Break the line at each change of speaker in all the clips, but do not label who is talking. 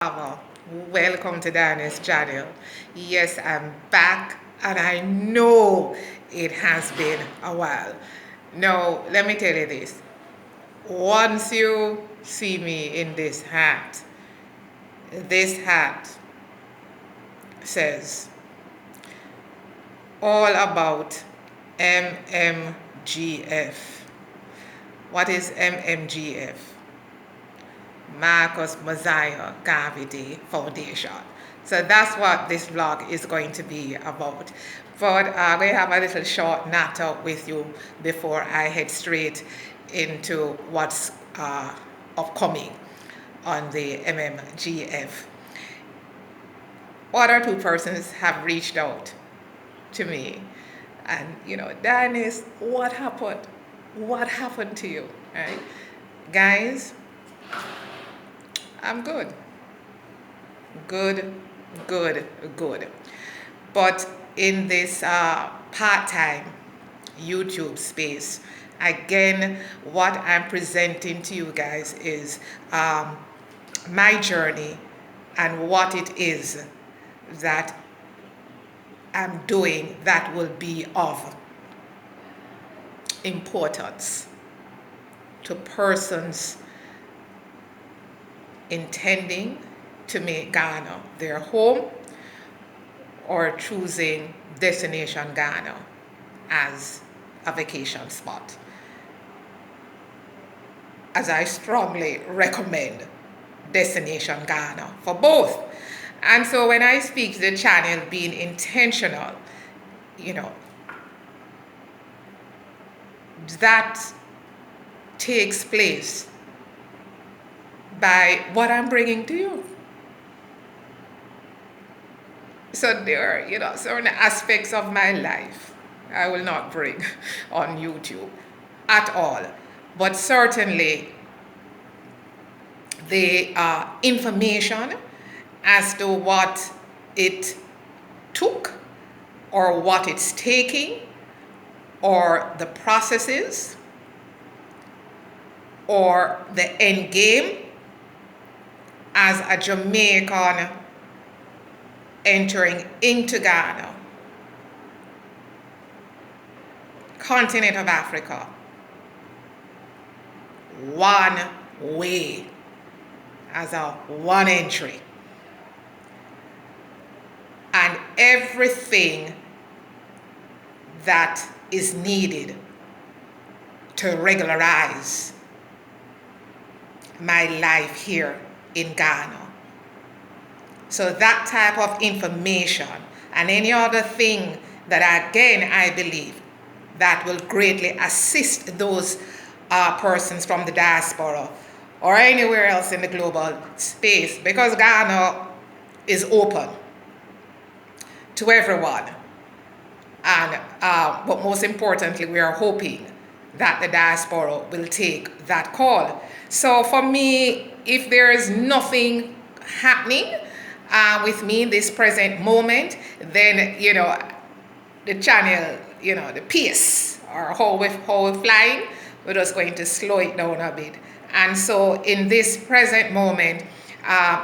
Welcome to Diane's channel. Yes, I'm back and I know it has been a while. Now, let me tell you this. Once you see me in this hat says all about MMGF. What is MMGF? Marcus Mosiah Garvey Day Foundation. So that's what this vlog is going to be about. But I'm going to have a little short natter with you before I head straight into what's upcoming on the MMGF. One or two persons have reached out to me and, Dennis, what happened? What happened to you? Right? Guys, I'm good. Good. But in this part-time YouTube space, again, what I'm presenting to you guys is my journey and what it is that I'm doing that will be of importance to persons intending to make Ghana their home or choosing Destination Ghana as a vacation spot, as I strongly recommend Destination Ghana for both. And so when I speak to the channel being intentional, that takes place by what I'm bringing to you. So there are, certain aspects of my life I will not bring on YouTube at all. But certainly the information as to what it took or what it's taking or the processes or the end game as a Jamaican entering into Ghana, continent of Africa, one way, as a one entry, and everything that is needed to regularize my life here in Ghana. So that type of information and any other thing that I believe that will greatly assist those persons from the diaspora or anywhere else in the global space, because Ghana is open to everyone. And but most importantly, we are hoping that the diaspora will take that call. So for me, if there is nothing happening with me in this present moment, then the channel, the pace or how we're flying, we're just going to slow it down a bit. And so in this present moment,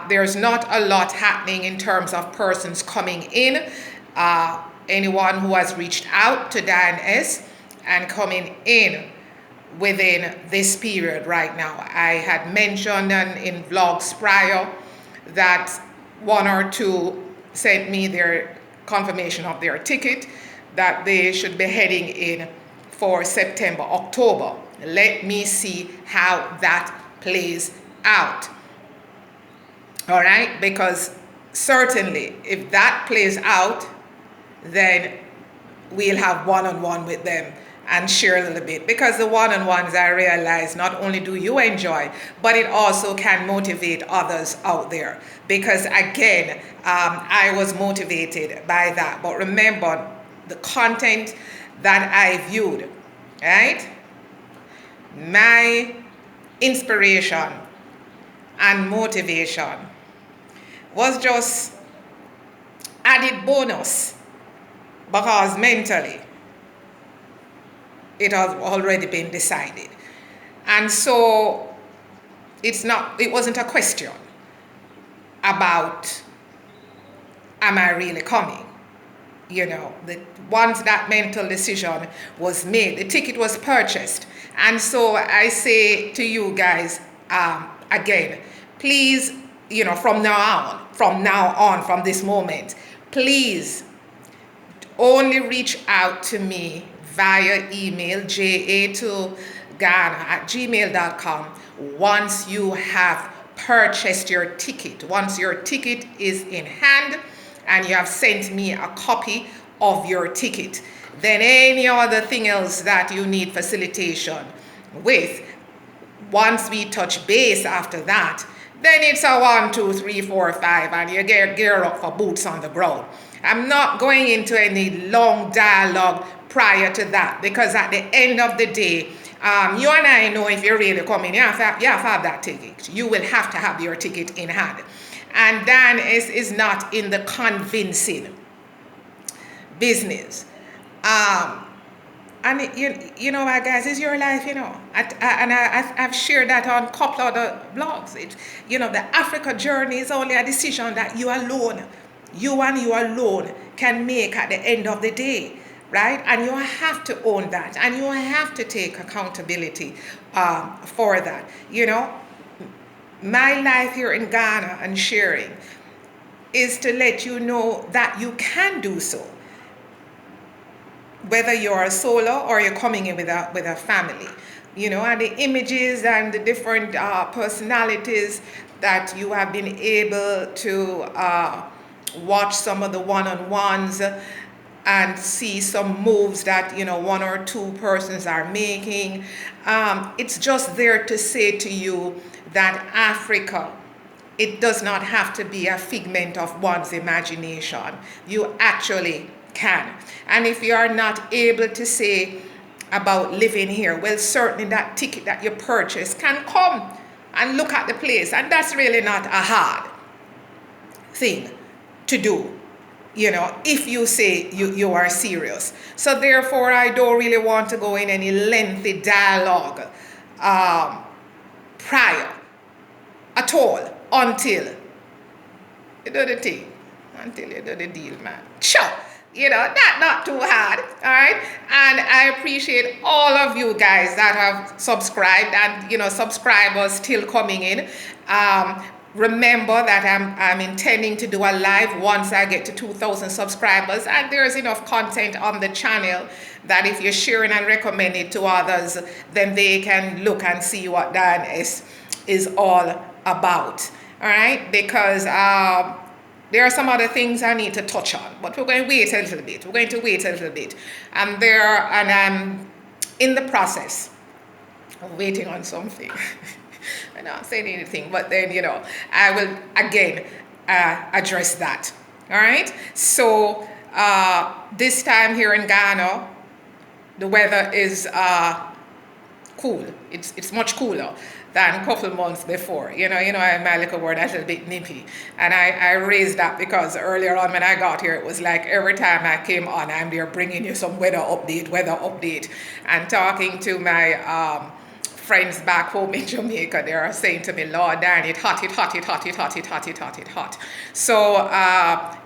there's not a lot happening in terms of persons coming in. Anyone who has reached out to Diane's and coming in within this period right now. I had mentioned in vlogs prior that one or two sent me their confirmation of their ticket that they should be heading in for September, October. Let me see how that plays out. All right, because certainly if that plays out, then we'll have one-on-one with them and share a little bit, because the one-on-ones, I realize, not only do you enjoy, but it also can motivate others out there, because again, I was motivated by that. But remember, the content that I viewed, right, my inspiration and motivation was just added bonus, because mentally it has already been decided. And so it wasn't a question. about, am I really coming? Once that mental decision was made, the ticket was purchased. And so I say to you guys, again, please, from now on, from this moment, please only reach out to me via email, jatoghana@gmail.com, once you have purchased your ticket. Once your ticket is in hand and you have sent me a copy of your ticket, then any other thing else that you need facilitation with, once we touch base after that, then it's a 1, 2, 3, 4, 5, and you get gear up for boots on the ground. I'm not going into any long dialogue prior to that, because at the end of the day, you and I know if you're really coming, you have to have that ticket. You will have to have your ticket in hand. And Dan is not in the convincing business. And you know what, guys, it's your life, I've shared that on a couple other blogs. The Africa journey is only a decision that you alone can make at the end of the day, right? And you have to own that, and you have to take accountability for that. My life here in Ghana and sharing is to let you know that you can do so, whether you're a solo or you're coming in with a family, and the images and the different personalities that you have been able to watch some of the one-on-ones and see some moves that 1 or 2 persons are making. It's just there to say to you that Africa, it does not have to be a figment of one's imagination. You actually can. And if you are not able to say about living here, well, certainly that ticket that you purchase can come and look at the place, and that's really not a hard thing to do, if you say you are serious. So therefore, I don't really want to go in any lengthy dialogue prior at all until you do the thing, until you do the deal, man. Sure. That's not too hard, all right? And I appreciate all of you guys that have subscribed, and, subscribers still coming in. Remember that I'm intending to do a live once I get to 2,000 subscribers, and there's enough content on the channel that if you're sharing and recommend it to others, then they can look and see what Dan is all about, all right? Because there are some other things I need to touch on, but we're going to wait a little bit. And I'm in the process of waiting on something. I'm not saying anything, but then, I will again address that. All right? So this time here in Ghana, the weather is cool. It's much cooler than a couple months before. My little word, that's a little bit nippy. And I raised that because earlier on when I got here, it was like every time I came on, I'm there bringing you some weather update. And talking to my friends back home in Jamaica, they are saying to me, Lord, darn it, hot. So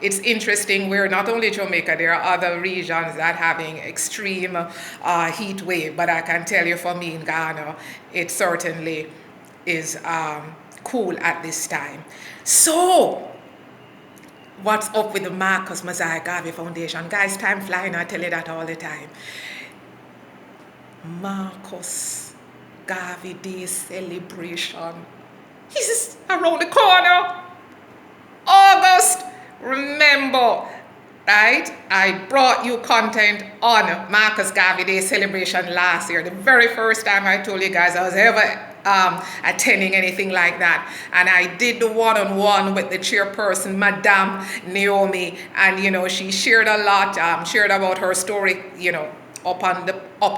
it's interesting. We're not only Jamaica, there are other regions that having extreme heat wave, but I can tell you for me in Ghana, it certainly is cool at this time. So what's up with the Marcus Mosiah Garvey Foundation? Guys, time flying, I tell you that all the time. Marcus Garvey Day Celebration. He's around the corner. August. Remember, right? I brought you content on Marcus Garvey Day Celebration last year. The very first time I told you guys I was ever attending anything like that. And I did the one-on-one with the chairperson, Madame Naomi. And, she shared a lot, shared about her story, up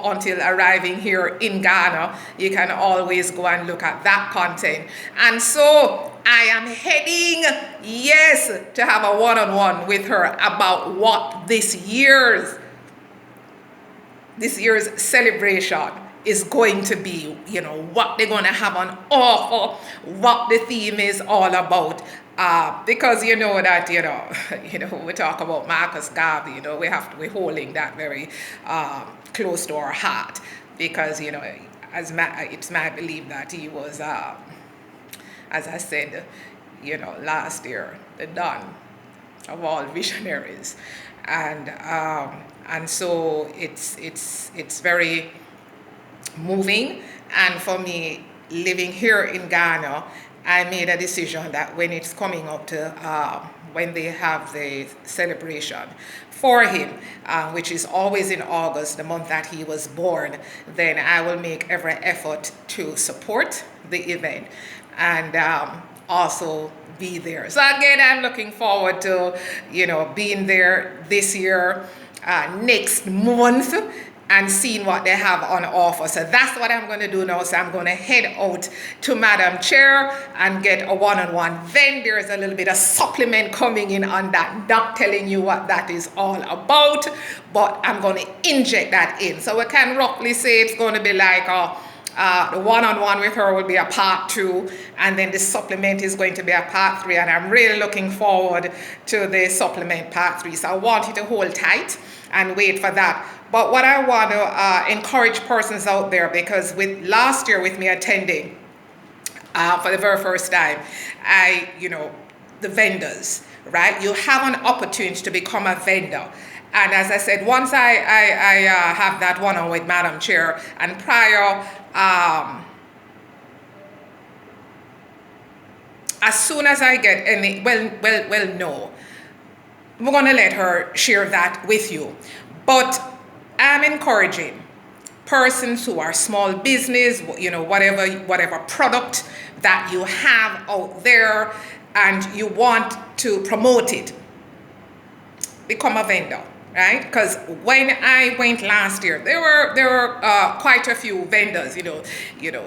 until arriving here in Ghana. You can always go and look at that content. And so I am heading, to have a one-on-one with her about what this year's celebration is going to be, what they're going to have on offer, what the theme is all about. because you know that, we talk about Marcus Garvey, we're holding that very close to our heart, because, it's my belief that he was, as I said, last year, the dawn of all visionaries. And so it's very moving. And for me, living here in Ghana, I made a decision that when it's coming up to when they have the celebration for him, which is always in August, the month that he was born, then I will make every effort to support the event and also be there. So again, I'm looking forward to, being there this year, next month, and seeing what they have on offer. So that's what I'm going to do now. So I'm going to head out to Madam Chair and get a one-on-one. Then there's a little bit of supplement coming in on that. Not telling you what that is all about, but I'm going to inject that in. So we can roughly say it's going to be like the one-on-one with her will be a part 2, and then the supplement is going to be a part 3, and I'm really looking forward to the supplement part 3. So I want you to hold tight and wait for that. But what I want to encourage persons out there, because with last year with me attending for the very first time, the vendors, right? You have an opportunity to become a vendor. And as I said, once I have that one-on with Madam Chair, and prior, as soon as I get any, no, I'm going to let her share that with you. But I'm encouraging persons who are small business, whatever product that you have out there and you want to promote it, become a vendor, right? Because when I went last year, there were quite a few vendors,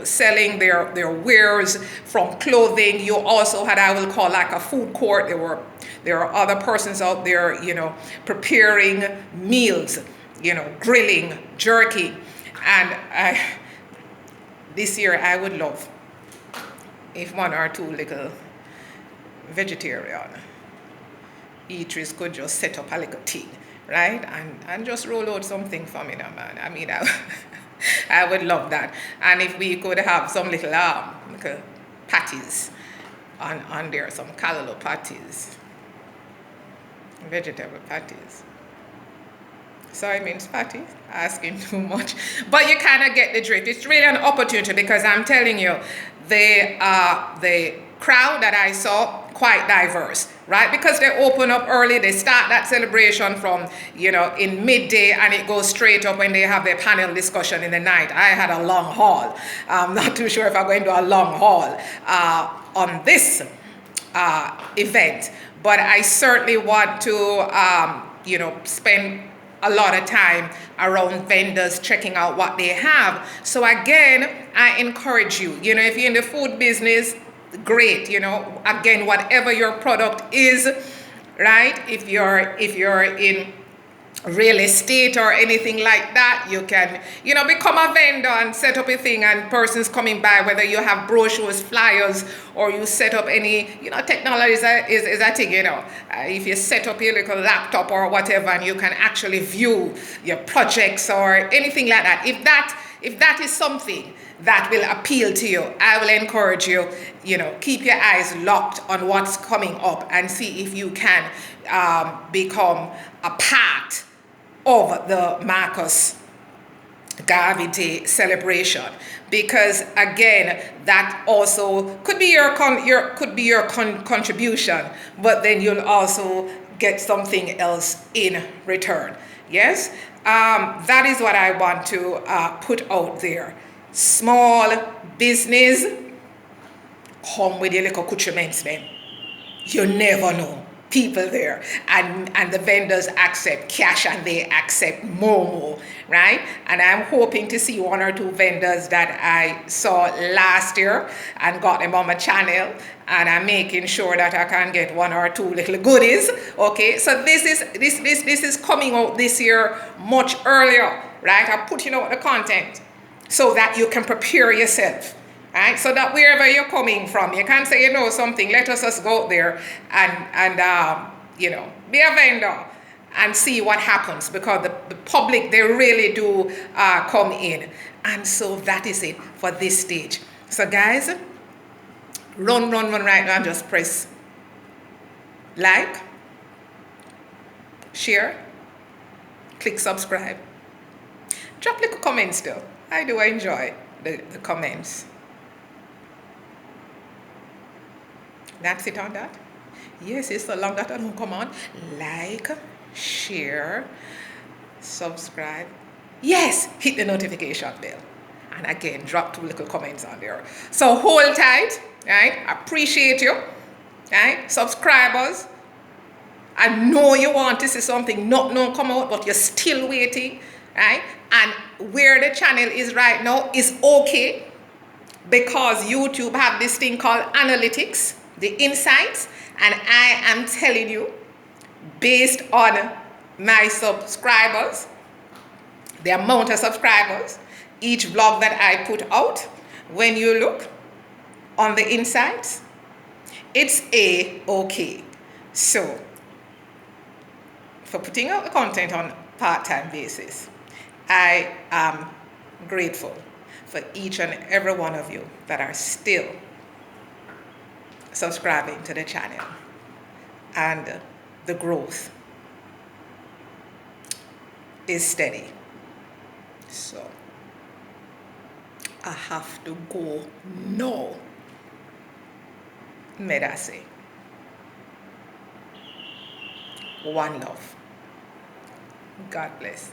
selling their wares from clothing. You also had, I will call like a food court. There are other persons out there, preparing meals, grilling, jerky. And this year I would love if 1 or 2 little vegetarian eateries could just set up a little thing, right? And just roll out something for me now, man. I mean, I would love that. And if we could have some little patties on there, some callaloo patties, vegetable patties. Sorry, means patty, asking too much. But you kind of get the drift. It's really an opportunity, because I'm telling you, the crowd that I saw, quite diverse, right? Because they open up early, they start that celebration from, in midday, and it goes straight up when they have their panel discussion in the night. I had a long haul. I'm not too sure if I'm going to do a long haul on this event, but I certainly want to, spend a lot of time around vendors, checking out what they have. So again, I encourage you, if you're in the food business, great, again, whatever your product is, right? If you're in real estate or anything like that, you can, become a vendor and set up a thing, and persons coming by, whether you have brochures, flyers, or you set up any, technology is a thing, if you set up your little laptop or whatever, and you can actually view your projects or anything like that. If that is something that will appeal to you, I will encourage you, keep your eyes locked on what's coming up and see if you can become a part of the Marcus Garvey Day celebration. Because again, that also could be your contribution, but then you'll also get something else in return. Yes, that is what I want to put out there. Small business, come with your little accoutrements, then. You never know. People there, and the vendors accept cash and they accept Momo, right? And I'm hoping to see 1 or 2 vendors that I saw last year and got them on my channel, and I'm making sure that I can get 1 or 2 little goodies. Okay, so this is coming out this year much earlier, right? I'm putting out the content so that you can prepare yourself, Right? So that wherever you're coming from, you can't say you know something, let us just go out there and be a vendor and see what happens, because the public, they really do come in. And so that is it for this stage. So guys, run right now and just press like, share, click subscribe. Drop little comments though. I do enjoy the comments. That's it on that. Yes, it's so long that I don't come on. Like, share, subscribe. Yes, hit the notification bell. And again, drop 2 little comments on there. So hold tight, right? Appreciate you, right? Subscribers. I know you want to see something not come out, but you're still waiting, right? And where the channel is right now is okay, because YouTube have this thing called analytics, the insights, and I am telling you, based on my subscribers, the amount of subscribers, each vlog that I put out, when you look on the insights, it's okay. So, for putting out the content on part-time basis, I am grateful for each and every one of you that are still subscribing to the channel, and the growth is steady. So I have to go now. May I say, one love. God bless.